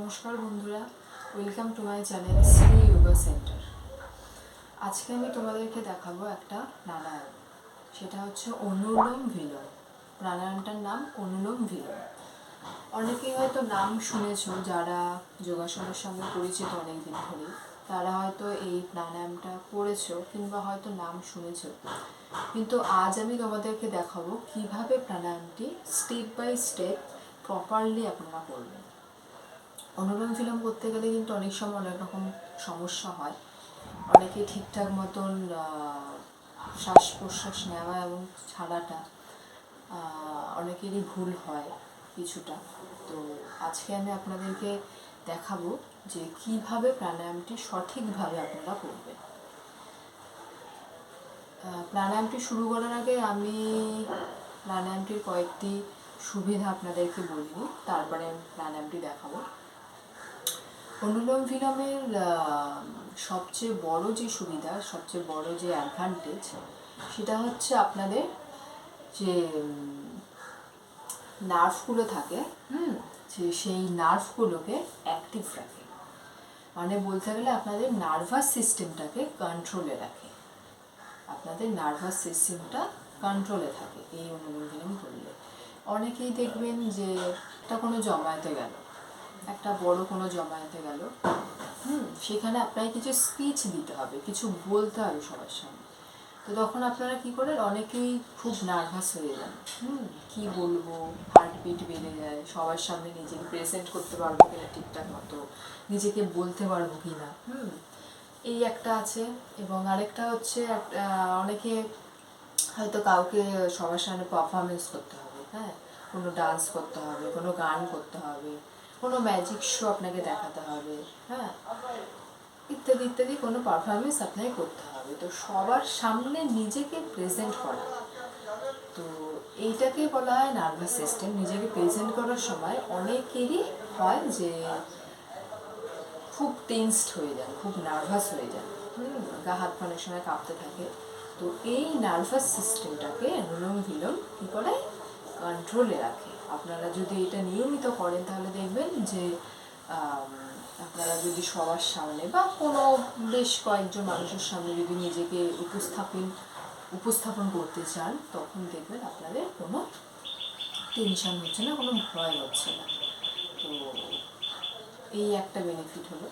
নমস্কার বন্ধুরা, welcome to my channel Shri yoga centre. আজকে আমি তোমাদেরকে দেখাবো একটা প্রাণায়াম, সেটা হচ্ছে অনুলোম বিলোম। প্রাণায়ামটার নাম অনুলোম বিলোম। অনেকেই হয়তো নাম শুনেছো, যারা যোগাসনের সঙ্গে পরিচিত অনেকদিন ধরে তারা হয়তো এই প্রাণায়ামটা করেছো কিংবা হয়তো নাম শুনেছো। কিন্তু আজ আমি তোমাদেরকে দেখাবো কিভাবে প্রাণায়ামটি স্টেপ বাই স্টেপ প্রপারলি আপনারা করবেন। অনুলোম বিলোম করতে গেলে কিন্তু অনেক সময় অনেক রকম সমস্যা হয়। অনেকে ঠিকঠাক মতন শ্বাস প্রশ্বাস নেওয়া এবং ছাড়াটা অনেকেরই ভুল হয় কিছুটা। তো আজকে আমি আপনাদেরকে দেখাবো যে কিভাবে প্রাণায়ামটি সঠিকভাবে আপনারা করবেন। প্রাণায়ামটি শুরু করার আগে আমি প্রাণায়ামটির কয়েকটি সুবিধা আপনাদেরকে বলবো, তারপরে আমি প্রাণায়ামটি দেখাবো। অনুলোম বিলোমের সবচেয়ে বড় যে সুবিধা, সবচেয়ে বড় যে অ্যাডভান্টেজ, সেটা হচ্ছে আপনাদের যে নার্ভগুলো থাকে যে সেই নার্ভগুলোকে অ্যাক্টিভ রাখে। মানে বলতে গেলে আপনাদের নার্ভাস সিস্টেমটাকে কন্ট্রোলে রাখে। আপনাদের নার্ভাস সিস্টেমটা কন্ট্রোলে থাকে এই অনুলোম বিলোম করলে। অনেকেই দেখবেন যে একটা কোনো জমায়েতে গেল, একটা বড় কোনো জমায়েতে গেল, সেখানে আপনাকে কিছু স্পিচ দিতে হবে, কিছু বলতে হবে সবার সামনে। তো তখন আপনারা কি করেন, অনেকেই খুব নার্ভাস হয়ে যান। কি বলবো, হার্টবিট বেড়ে যায়, সবার সামনে নিজেকে প্রেজেন্ট করতে পারবো কিনা ঠিকঠাক মতো, নিজেকে বলতে পারবো কিনা, এই একটা আছে। এবং আরেকটা হচ্ছে অনেকে হয়তো কাউকে সবার সামনে পারফরমেন্স করতে হবে, কোনো ডান্স করতে হবে, কোনো গান করতে হবে, কোনো ম্যাজিক শো আপনাকে দেখাতে হবে, ইত্যাদি ইত্যাদি কোনো পারফরমেন্স আপনাকে করতে হবে। তো সবার সামনে নিজেকে প্রেজেন্ট করা, তো এইটাকে বলা হয় নার্ভাস সিস্টেম। নিজেকে প্রেজেন্ট করার সময় অনেকেরই হয় যে খুব টেন্সড হয়ে যান, খুব নার্ভাস হয়ে যান, গা হাত পা অনেক সময় কাঁপতে থাকে। তো এই নার্ভাস সিস্টেমটাকে অনুলোম বিলোম কী করে কন্ট্রোলে রাখে। আপনারা যদি এটা নিয়মিত করেন তাহলে দেখবেন যে আপনারা যদি সবার সামনে বা কোনো বেশ কয়েকজন মানুষের সামনে যদি নিজেকে উপস্থাপন করতে চান, তখন দেখবেন আপনাদের কোনো টেনশন হচ্ছে না, কোনো ভয় হচ্ছে না। তো এই একটা বেনিফিট হলো।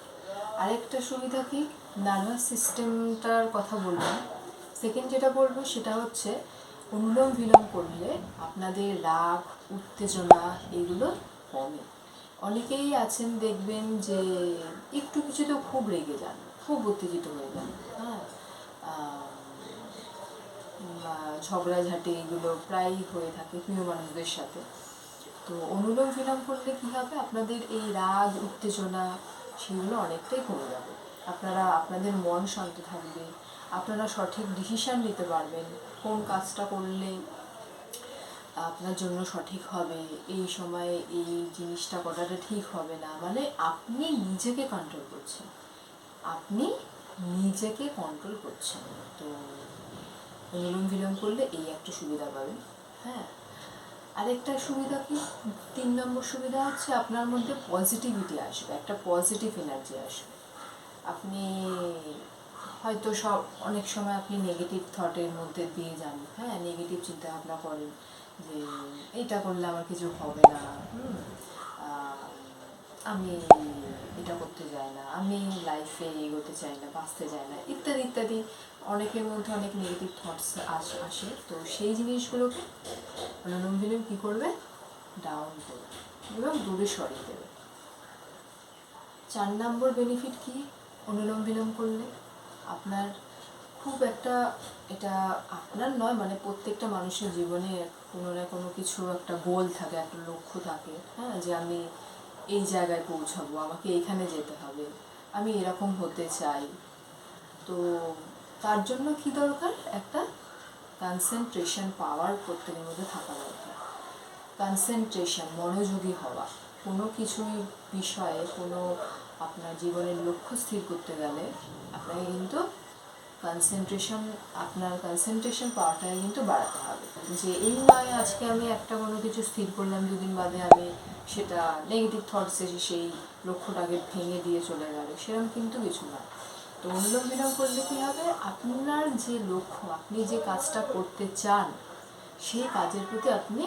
আরেকটা সুবিধা কি, নার্ভাস সিস্টেমটার কথা বললাম। সেকেন্ড যেটা বলবো সেটা হচ্ছে অনুলোম বিলোম করলে আপনাদের রাগ, উত্তেজনা এগুলো কমে। অনেকেই আছেন দেখবেন যে একটু কিছুতে খুব রেগে যান, খুব উত্তেজিত হয়ে যান, ঝগড়াঝাটি এগুলো প্রায়ই হয়ে থাকে প্রিয় মানুষদের সাথে। তো অনুলোম বিলোম করলে কী হবে, আপনাদের এই রাগ উত্তেজনা সেগুলো অনেকটাই কমে যাবে। আপনারা আপনাদের মন শান্ত থাকবে, আপনারা সঠিক ডিসিশান নিতে পারবেন, কোন কাজটা করলে আপনার জন্য সঠিক হবে, এই সময়ে এই জিনিসটা করাটা ঠিক হবে না। মানে আপনি নিজেকে কন্ট্রোল করছেন, আপনি নিজেকে কন্ট্রোল করছেন। তো অনুলোম বিলোম করলে এই একটা সুবিধা পাবেন। আরেকটা সুবিধা কি, 3 নম্বর সুবিধা হচ্ছে আপনার মধ্যে পজিটিভিটি আসবে, একটা পজিটিভ এনার্জি আসবে। আপনি হয়তো অনেক সময় আপনি নেগেটিভ থটের মধ্যে দিয়ে যান, নেগেটিভ চিন্তা ভাবনা করেন যে এটা করলে আমার কিছু হবে না, আমি এটা করতে চাই না, আমি লাইফে এগোতে চাই না, বাঁচতে চাই না, ইত্যাদি ইত্যাদি। অনেকের মধ্যে অনেক নেগেটিভ থটস আসে। তো সেই জিনিসগুলোকে অনুলোম বিলোম কী করবে, ডাউন করবে এবং দূরে সরিয়ে দেবে। 4 নম্বর বেনিফিট কি, অনুলোম বিলোম করলে আপনার খুব একটা, এটা আপনার নয়, মানে প্রত্যেকটা মানুষের জীবনে কোনো না কোনো কিছু একটা গোল থাকে, একটা লক্ষ্য থাকে, যে আমি এই জায়গায় পৌঁছাবো, আমাকে এইখানে যেতে হবে, আমি এরকম হতে চাই। তো তার জন্য কি দরকার, একটা কনসেন্ট্রেশন পাওয়ার প্রত্যেকের মধ্যে থাকা দরকার। কনসেন্ট্রেশন, মনোযোগী হওয়া, কোনো কিছুই বিষয়ে, কোনো আপনার জীবনের লক্ষ্য স্থির করতে গেলে আপনাকে কিন্তু কনসেন্ট্রেশন, আপনার কনসেন্ট্রেশন পাওয়ারটাকে কিন্তু বাড়াতে হবে। যে এই নয় আজকে আমি একটা কোনো কিছু স্থির করলাম, দুদিন বাদে আমি সেটা নেগেটিভ থটস এসে সেই লক্ষ্যটাকে ভেঙে দিয়ে চলে গেল, সেরকম কিন্তু কিছু নয়। তো অনুলোম বিলোম করলে কী হবে, আপনার যে লক্ষ্য, আপনি যে কাজটা করতে চান সেই কাজের প্রতি আপনি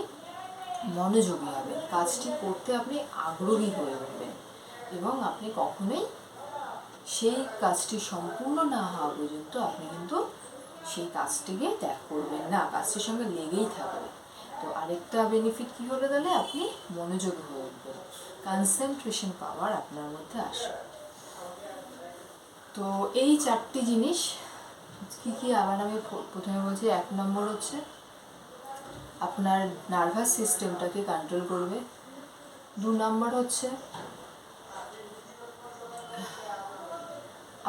মনোযোগী হবেন, কাজটি করতে আপনি আগ্রহী হয়ে উঠবেন এবং আপনি কখনোই সেই কাজটি সম্পূর্ণ না হওয়া পর্যন্ত আপনি কিন্তু সেই কাজটিকে ত্যাগ করবেন না, কাজটির সঙ্গে লেগেই থাকবে। তো আরেকটা বেনিফিট কী হলো, তাহলে আপনি মনোযোগী হয়ে উঠবেন, কনসেন্ট্রেশন পাওয়ার আপনার মধ্যে আসে। তো এই 4টি জিনিস কী কী, আবার আমি প্রথমে বলছি, 1 নম্বর হচ্ছে আপনার নার্ভাস সিস্টেমটাকে কন্ট্রোল করবে। 2 নম্বর হচ্ছে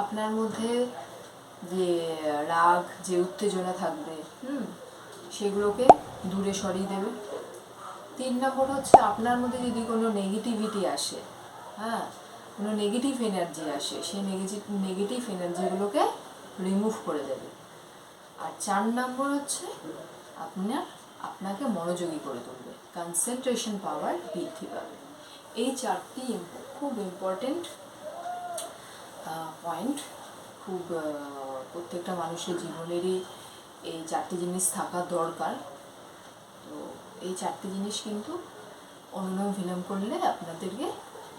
আপনার মধ্যে যে রাগ, যে উত্তেজনা থাকবে সেগুলোকে দূরে সরিয়ে দেবে। 3 নম্বর হচ্ছে আপনার মধ্যে যদি কোনো নেগেটিভিটি আসে, কোনো নেগেটিভ এনার্জি আসে, সেই নেগেটিভ এনার্জিগুলোকে রিমুভ করে দেবে। আর 4 নম্বর হচ্ছে আপনাকে মনোযোগী করে তুলবে, কনসেন্ট্রেশন পাওয়ার বৃদ্ধি পাবে। এই 4টি খুব ইম্পর্টেন্ট পয়েন্ট, খুব প্রত্যেকটা মানুষের জীবনেরই এই 4টি জিনিস থাকা দরকার। তো এই 4টি জিনিস কিন্তু অনুলোম বিলোম করলে আপনাদেরকে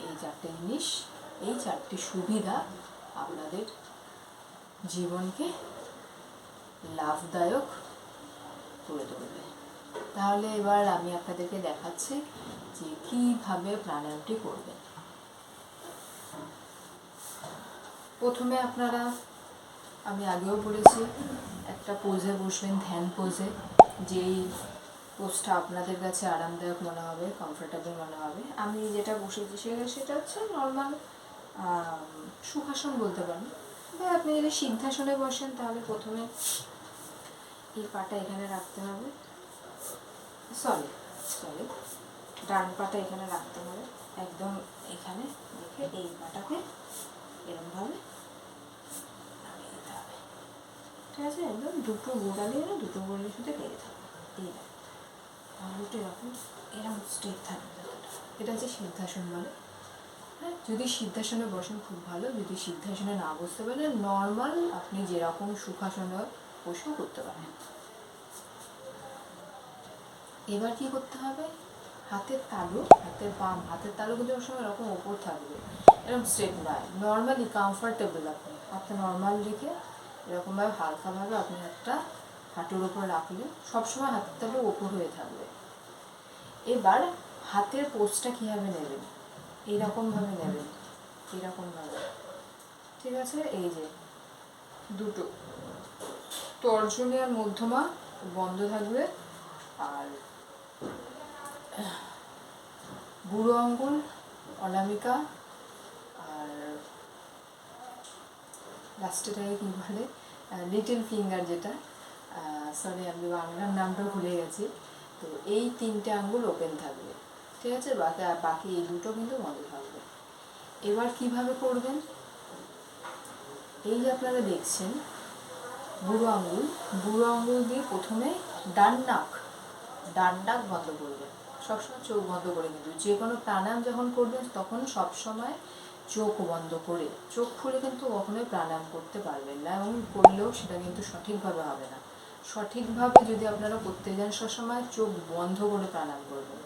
এই 4টে জিনিস, এই 4টি সুবিধা আপনাদের জীবনকে লাভদায়ক করে তুলবে। তাহলে এবার আমি আপনাদেরকে দেখাচ্ছি যে কীভাবে প্রাণায়ামটি করবেন। প্রথমে আপনারা, আমি আগেও বলেছি, একটা পোজে বসবেন, ধ্যান পোজে। যেই পোজটা আপনাদের কাছে আরামদায়ক মনে হবে, কমফোর্টেবল মনে হবে। আমি যেটা বসেছি সেটা হচ্ছে নর্মাল সুখাসন বলতে পারেন, বা আপনি যদি সিদ্ধাসনে বসেন তাহলে প্রথমে এই পাটা এখানে রাখতে হবে, সরি ডান পাটা এখানে রাখতে হবে, একদম এখানে রেখে এই পাটাকে এরকমভাবে নামিয়ে দিতে হবে, ঠিক আছে? একদম দুটো গোড়ালি না, দুটো গোড়ালির সাথে লেগে থাকবে, এই দুটো এরকম স্টেপ থাকবে। এটা হচ্ছে সিদ্ধাসন বলে। হ্যাঁ, যদি সিদ্ধাসনে বসেন খুব ভালো, যদি সিদ্ধাসনে না বসতে পারেন নর্মাল আপনি যেরকম সুখাসনে বসেও করতে পারেন। এবার কি করতে হবে, হাতের তালু কিন্তু ওর সময় এরকম ওপর থাকবে, এরকম স্ট্রেট নয়, নর্মালি কমফর্টেবল আপনি নর্মাল রেখে এরকমভাবে হালকাভাবে আপনি একটা হাঁটুর ওপর রাখলে সবসময় হাতের তালু ওপর হয়ে থাকবে। এবার হাতের পোজটা কীভাবে নেবেন, এইরকমভাবে নেবেন, এইরকমভাবে, ঠিক আছে? এই যে দুটো তর্জনী আর মধ্যমা বন্ধ থাকবে, আর বুড়ো আঙ্গুল, অনামিকা আর লাস্টেটাকে কী বলে, লিটল ফিঙ্গার, যেটা সরি আমি বাংলার নামটা ভুলে গেছি। তো এই 3টে আঙ্গুল ওপেন থাকবে, ঠিক আছে? বাকি এই দুটো কিন্তু বন্ধ থাকবে। এবার কিভাবে করবেন, এই যে আপনারা দেখছেন বুড়ো আঙ্গুল দিয়ে প্রথমে ডান নাক বন্ধ করবেন, সবসময় চোখ বন্ধ করে, কিন্তু যে কোনো প্রাণায়াম যখন করবেন তখন সবসময় চোখ বন্ধ করে, চোখ খুলে কিন্তু কখনোই প্রাণায়াম করতে পারবেন না, এবং করলেও সেটা কিন্তু সঠিকভাবে হবে না। সঠিকভাবে যদি আপনারা করতে যান সবসময় চোখ বন্ধ করে প্রাণায়াম করবেন।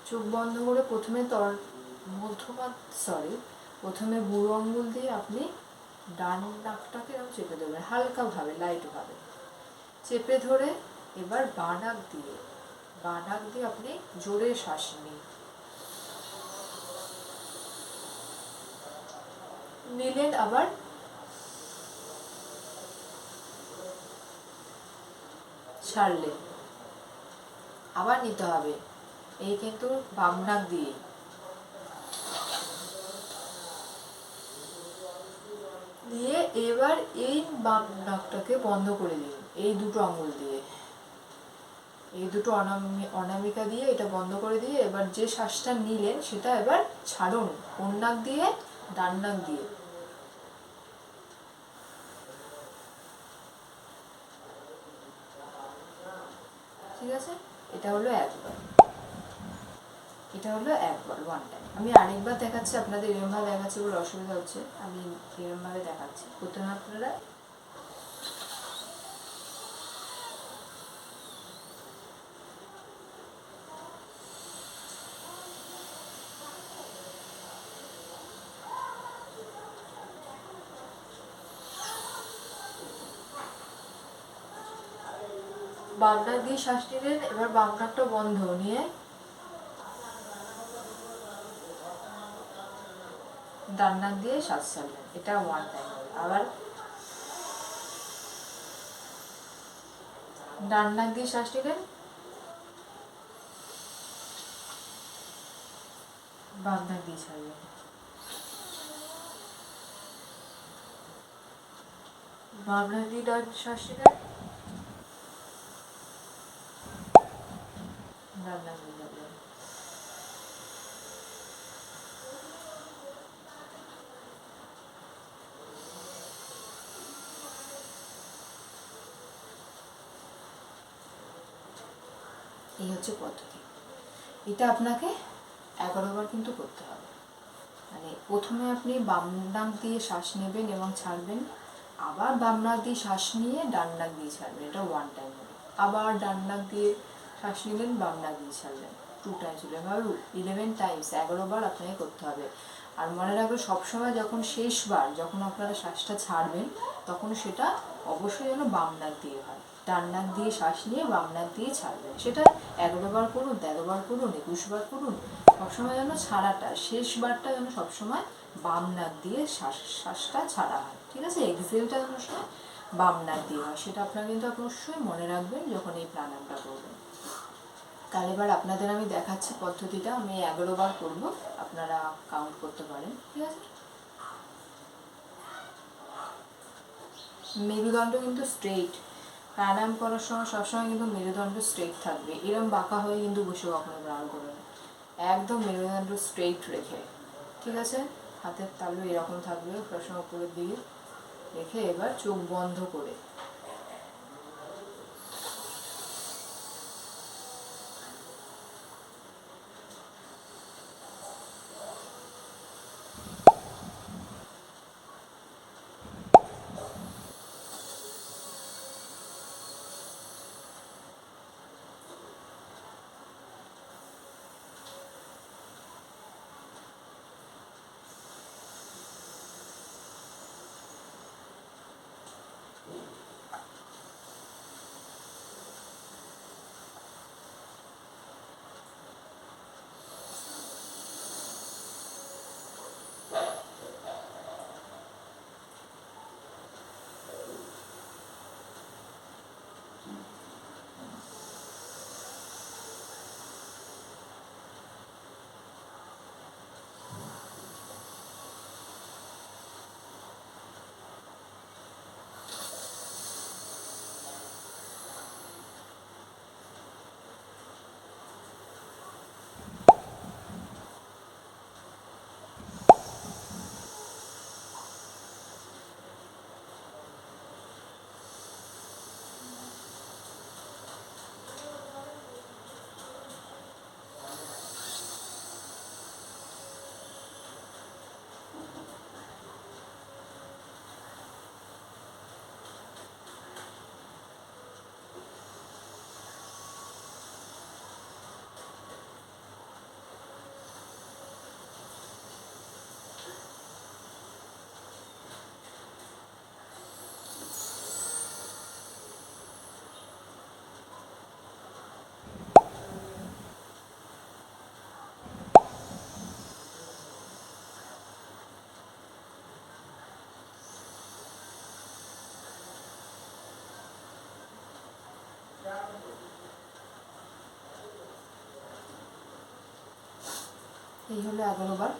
চোখ বন্ধ করে প্রথমে বুড়ো আঙ্গুল দিয়ে আপনি ডান নাকটাকে এরকম চেপে দেবেন, হালকাভাবে, লাইটভাবে চেপে ধরে এবার বাঁ নাক দিয়ে আপনি জোরে শ্বাস নিলেন, আবার ছাড়লেন, আবার নিতে হবে, এই কিন্তু বাম নাক দিয়ে। এবার এই বাম নাকটাকে বন্ধ করে দিন, এই দুটো আঙ্গুল দিয়ে, এই দুটো অনামিকা দিয়ে এটা বন্ধ করে দিয়ে এবার যে শ্বাসটা নিলেন সেটা এবার ছাড়ুন, কোন নাক দিয়ে, ডান নাক দিয়ে। ঠিক আছে, এটা হলো একবার, এটা হলো একবার, ওয়ান টাইম। আমি আরেকবার দেখাচ্ছি, আপনাদের এরমভাবে দেখাচ্ছি বলে অসুবিধা হচ্ছে, আমি এরমভাবে দেখাচ্ছি। প্রথমে আপনারা বাম নাক দিয়ে শ্বাস নিলেন, এবার বাম নাকটা বন্ধ নিয়ে ডান নাক দিয়ে শ্বাস ছাড়লেন, এটা ওয়ান টাইম। আবার ডান নাক দিয়ে শ্বাস নিলেন, বাম নাক দিয়ে ছাড়লেন, বাম নাক দিয়ে ডান শ্বাস নিলেন, ডান নাক দিয়ে ছাড়লেন। এই হচ্ছে পদ্ধতি। এটা আপনাকে 11 বার কিন্তু করতে হবে। মানে প্রথমে আপনি বাম নাক দিয়ে শ্বাস নেবেন এবং ছাড়বেন, আবার বাম নাক দিয়ে শ্বাস নিয়ে ডান নাক দিয়ে ছাড়বেন, এটা ওয়ান টাইম হবে। আবার ডান নাক দিয়ে শ্বাস নিলেন, বাম নাক দিয়ে ছাড়লেন, টু টাইমস হলো। এবার 11 টাইমস, 11 বার আপনাকে করতে হবে। আর মনে রাখবেন সবসময় যখন শেষবার যখন আপনারা শ্বাসটা ছাড়বেন, তখন সেটা অবশ্যই যেন বাম নাক দিয়ে হয়। ডান নাক দিয়ে শ্বাস নিয়ে বাম নাক দিয়ে ছাড়বেন, সেটা 11 বার করুন, 13 বার করুন, 21 বার করুন, সবসময় যেন ছাড়াটা, শেষবারটা যেন সবসময় বাম নাক দিয়ে শ্বাসটা ছাড়া হয়। ঠিক আছে, এক্সেলটা যেন বাম নাক দিয়ে হয়, সেটা আপনারা কিন্তু অবশ্যই মনে রাখবেন যখন এই প্রাণায়ামটা করবেন। তাহলে এবার আপনাদের আমি দেখাচ্ছি পদ্ধতিটা, আমি 11 বার করবো, আপনারা কাউন্ট করতে পারেন। ঠিক আছে, মেরুদণ্ড কিন্তু স্ট্রেইট, প্রাণায়াম করার সময় সবসময় কিন্তু মেরুদণ্ড স্ট্রেইট থাকবে, এরম বাঁকা হয়ে কিন্তু বসে কখনো প্রাণায়াম করবেন, একদম মেরুদণ্ড স্ট্রেইট রেখে। ঠিক আছে, হাতের তালু এরকম থাকবে সবসময় উপরের দিকে রেখে, এবার চোখ বন্ধ করে এই হলো 11 বার।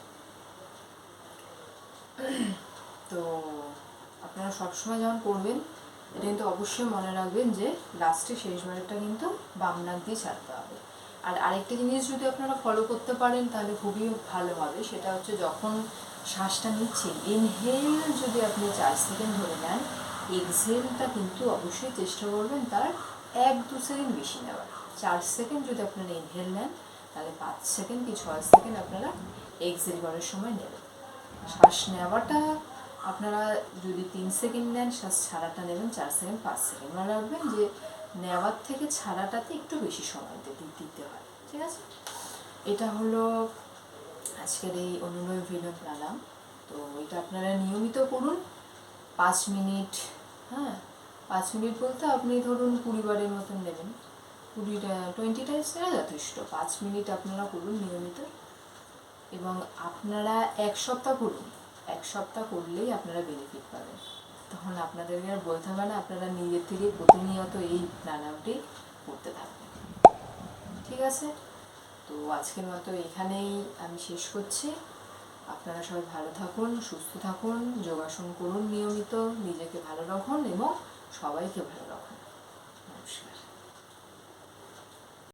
তো আপনারা সবসময় যখন করবেন, এটা কিন্তু অবশ্যই মনে রাখবেন যে লাস্টে শেষবারটা কিন্তু বাম নাক দিয়ে ছাড়তে হবে। আর আরেকটা জিনিস যদি আপনারা ফলো করতে পারেন তাহলে খুবই ভালো হবে, সেটা হচ্ছে যখন শ্বাসটা নিচ্ছেন, ইনহেল যদি আপনি 4 সেকেন্ড ধরে নেন, এক্সহেলটা কিন্তু অবশ্যই চেষ্টা করবেন তার 1-2 সেকেন্ড বেশি নেওয়ার, 4 সেকেন্ড যদি আপনারা ইনহেল নেন, তাহলে 5 সেকেন্ড কি 6 সেকেন্ড আপনারা এক্সহেল করার সময় নেবেন। শ্বাস নেওয়াটা আপনারা যদি 3 সেকেন্ড নেন, শ্বাস ছাড়াটা নেবেন 4 সেকেন্ড 5 সেকেন্ড। মনে রাখবেন যে নেওয়ার থেকে ছাড়াটাতে একটু বেশি সময় দিতে হয়, ঠিক আছে? এটা হলো আজকের এই অনুলোম বিলোম প্রাণায়াম। তো এটা আপনারা নিয়মিত করুন 5 মিনিট। হ্যাঁ, 5 মিনিট বলতে আপনি ধরুন 20 বারের মতন নেবেন, 20 টাইমস নেওয়া যথেষ্ট। 5 মিনিট আপনারা করুন নিয়মিত, এবং আপনারা 1 সপ্তাহ করুন। 1 সপ্তাহ করলেই আপনারা বেনিফিট পাবেন। তখন আপনাদেরকে আর বলতে হবে না, আপনারা নিজের থেকে প্রতিনিয়ত এই প্রাণায়ামটি করতে থাকবেন, ঠিক আছে? তো আজকের মতো এখানেই আমি শেষ করছি। আপনারা সবাই ভালো থাকুন, সুস্থ থাকুন, যোগাসন করুন নিয়মিত, নিজেকে ভালো রাখুন এবং সবাইকে ভালো রাখুন।